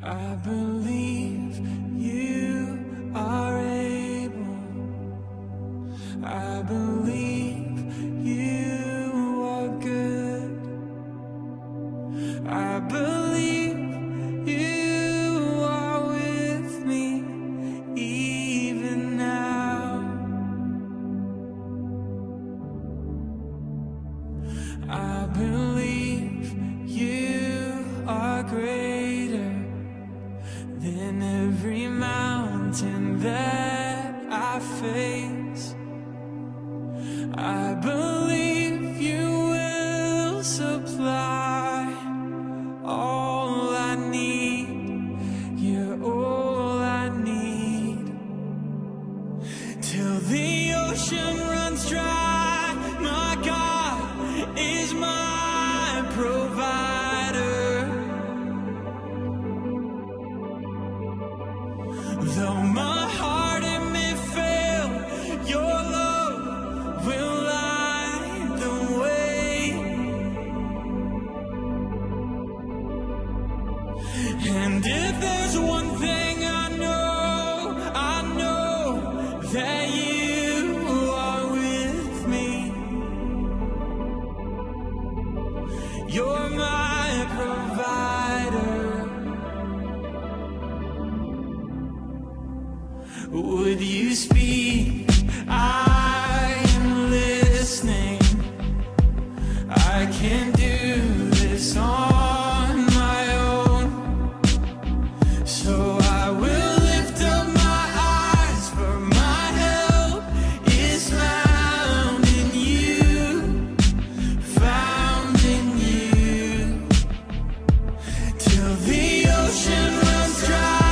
I believe you are able. I believe you are good. I believe you are with me even now. I believe you are greater than every mountain that I face. I believe you will supply all I need. You're all I need. Till the ocean runs dry, my God is my provider. Though my heart it may fail, your love will light the way. And if there's one thing I know that you are with me. You're my provider. Would you speak? I am listening. I can't do this on my own, so I will lift up my eyes, for my help is found in you, found in you. Till the ocean runs dry,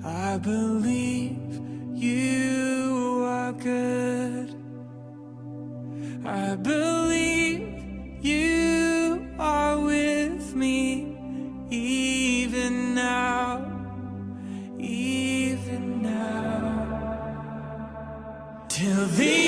I believe you are good. I believe you are with me even now, even now. Till the